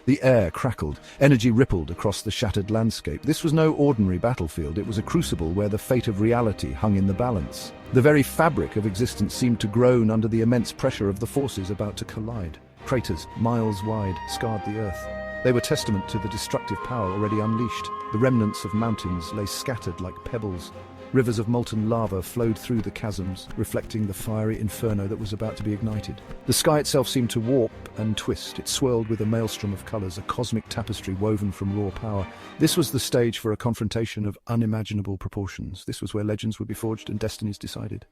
The air crackled, energy rippled across the shattered landscape. This was no ordinary battlefield, it was a crucible where the fate of reality hung in the balance. The very fabric of existence seemed to groan under the immense pressure of the forces about to collide. Craters, miles wide, scarred the earth. They were testament to the destructive power already unleashed. The remnants of mountains lay scattered like pebbles. Rivers of molten lava flowed through the chasms, reflecting the fiery inferno that was about to be ignited. The sky itself seemed to warp and twist. It swirled with a maelstrom of colors, a cosmic tapestry woven from raw power. This was the stage for a confrontation of unimaginable proportions. This was where legends would be forged and destinies decided.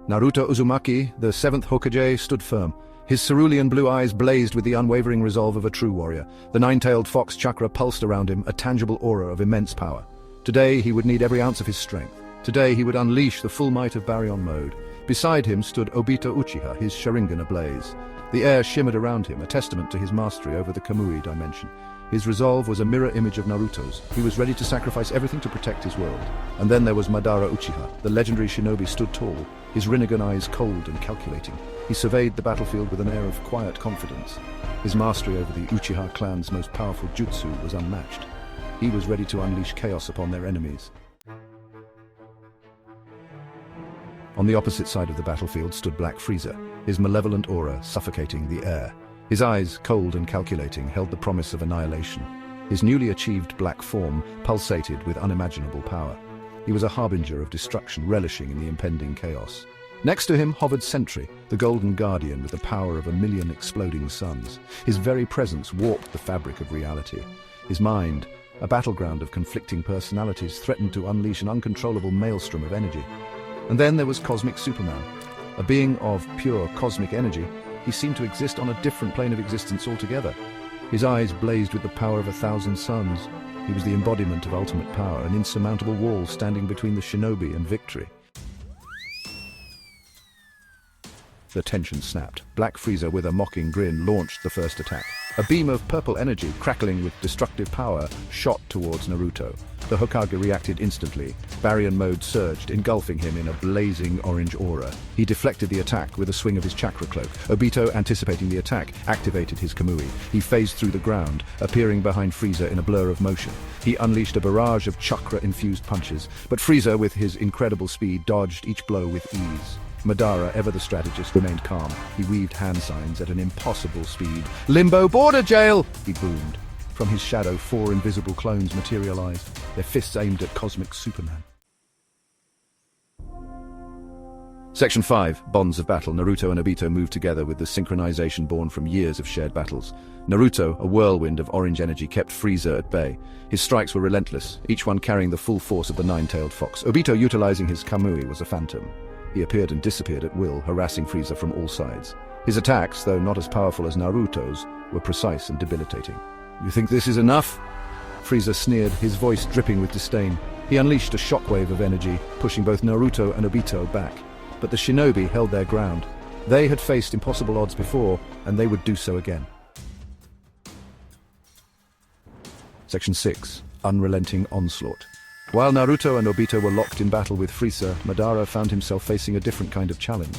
Naruto Uzumaki, the seventh Hokage, stood firm. His cerulean blue eyes blazed with the unwavering resolve of a true warrior. The nine-tailed fox chakra pulsed around him, a tangible aura of immense power. Today he would need every ounce of his strength. Today he would unleash the full might of baryon mode. Beside him stood Obito Uchiha, his Sharingan ablaze. The air shimmered around him, a testament to his mastery over the Kamui dimension. His resolve was a mirror image of Naruto's. He was ready to sacrifice everything to protect his world. And then there was Madara Uchiha. The legendary shinobi stood tall, his Rinnegan eyes cold and calculating. He surveyed the battlefield with an air of quiet confidence. His mastery over the Uchiha clan's most powerful jutsu was unmatched. He was ready to unleash chaos upon their enemies. On the opposite side of the battlefield stood Black Frieza, his malevolent aura suffocating the air. His eyes, cold and calculating, held the promise of annihilation. His newly achieved black form pulsated with unimaginable power. He was a harbinger of destruction, relishing in the impending chaos. Next to him hovered Sentry, the golden guardian with the power of 1,000,000 exploding suns. His very presence warped the fabric of reality. His mind, a battleground of conflicting personalities, threatened to unleash an uncontrollable maelstrom of energy. And then there was Cosmic Superman. A being of pure cosmic energy, he seemed to exist on a different plane of existence altogether. His eyes blazed with the power of 1,000 suns. He was the embodiment of ultimate power, an insurmountable wall standing between the shinobi and victory. The tension snapped. Black Frieza, with a mocking grin, launched the first attack. A beam of purple energy, crackling with destructive power, shot towards Naruto. The Hokage reacted instantly. Baryon mode surged, engulfing him in a blazing orange aura. He deflected the attack with a swing of his chakra cloak. Obito, anticipating the attack, activated his Kamui. He phased through the ground, appearing behind Frieza in a blur of motion. He unleashed a barrage of chakra-infused punches, but Frieza, with his incredible speed, dodged each blow with ease. Madara, ever the strategist, remained calm. He weaved hand signs at an impossible speed. "Limbo Border Jail!" he boomed. From his shadow, 4 invisible clones materialized, their fists aimed at Cosmic Superman. Section 5. Bonds of Battle. Naruto and Obito moved together with the synchronization born from years of shared battles. Naruto, a whirlwind of orange energy, kept Frieza at bay. His strikes were relentless, each one carrying the full force of the nine-tailed fox. Obito, utilizing his Kamui, was a phantom. He appeared and disappeared at will, harassing Frieza from all sides. His attacks, though not as powerful as Naruto's, were precise and debilitating. "You think this is enough?" Frieza sneered, his voice dripping with disdain. He unleashed a shockwave of energy, pushing both Naruto and Obito back. But the shinobi held their ground. They had faced impossible odds before, and they would do so again. Section 6. Unrelenting Onslaught. While Naruto and Obito were locked in battle with Frieza, Madara found himself facing a different kind of challenge.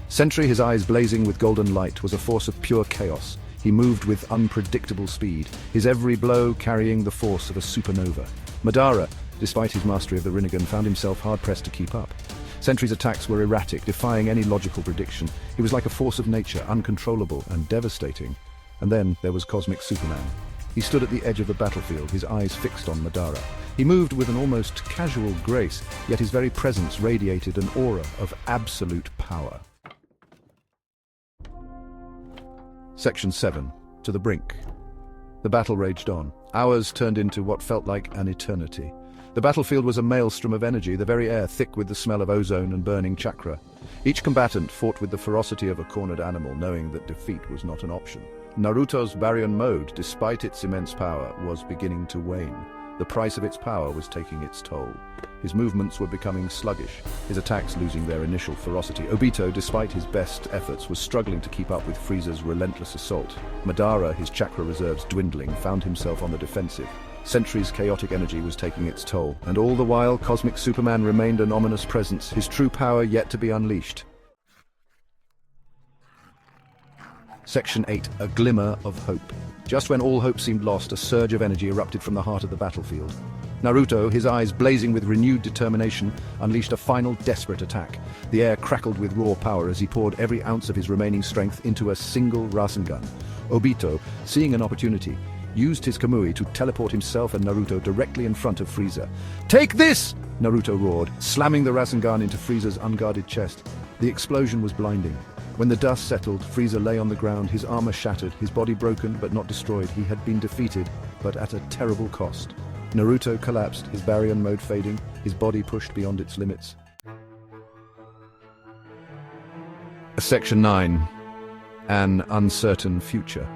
Sentry, his eyes blazing with golden light, was a force of pure chaos. He moved with unpredictable speed, his every blow carrying the force of a supernova. Madara, despite his mastery of the Rinnegan, found himself hard-pressed to keep up. Sentry's attacks were erratic, defying any logical prediction. He was like a force of nature, uncontrollable and devastating. And then there was Cosmic Superman. He stood at the edge of the battlefield, his eyes fixed on Madara. He moved with an almost casual grace, yet his very presence radiated an aura of absolute power. Section 7. To the Brink. The battle raged on. Hours turned into what felt like an eternity. The battlefield was a maelstrom of energy, the very air thick with the smell of ozone and burning chakra. Each combatant fought with the ferocity of a cornered animal, knowing that defeat was not an option. Naruto's baryon mode, despite its immense power, was beginning to wane. The price of its power was taking its toll. His movements were becoming sluggish, his attacks losing their initial ferocity. Obito, despite his best efforts, was struggling to keep up with Frieza's relentless assault. Madara, his chakra reserves dwindling, found himself on the defensive. Sentry's chaotic energy was taking its toll, and all the while Cosmic Superman remained an ominous presence, his true power yet to be unleashed. Section 8, a glimmer of hope. Just when all hope seemed lost, a surge of energy erupted from the heart of the battlefield. Naruto, his eyes blazing with renewed determination, unleashed a final desperate attack. The air crackled with raw power as he poured every ounce of his remaining strength into a single Rasengan. Obito, seeing an opportunity, used his Kamui to teleport himself and Naruto directly in front of Frieza. "Take this!" Naruto roared, slamming the Rasengan into Frieza's unguarded chest. The explosion was blinding. When the dust settled, Frieza lay on the ground, his armor shattered, his body broken but not destroyed. He had been defeated, but at a terrible cost. Naruto collapsed, his baryon mode fading, his body pushed beyond its limits. Section 9. An uncertain future.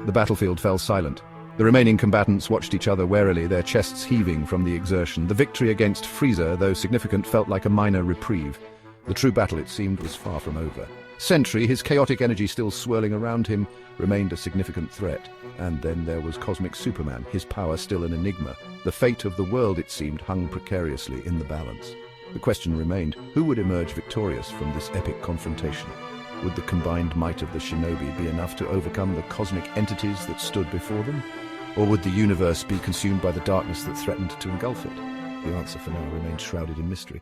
The battlefield fell silent. The remaining combatants watched each other warily, their chests heaving from the exertion. The victory against Frieza, though significant, felt like a minor reprieve. The true battle, it seemed, was far from over. Sentry, his chaotic energy still swirling around him, remained a significant threat. And then there was Cosmic Superman, his power still an enigma. The fate of the world, it seemed, hung precariously in the balance. The question remained, who would emerge victorious from this epic confrontation? Would the combined might of the shinobi be enough to overcome the cosmic entities that stood before them? Or would the universe be consumed by the darkness that threatened to engulf it? The answer for now remained shrouded in mystery.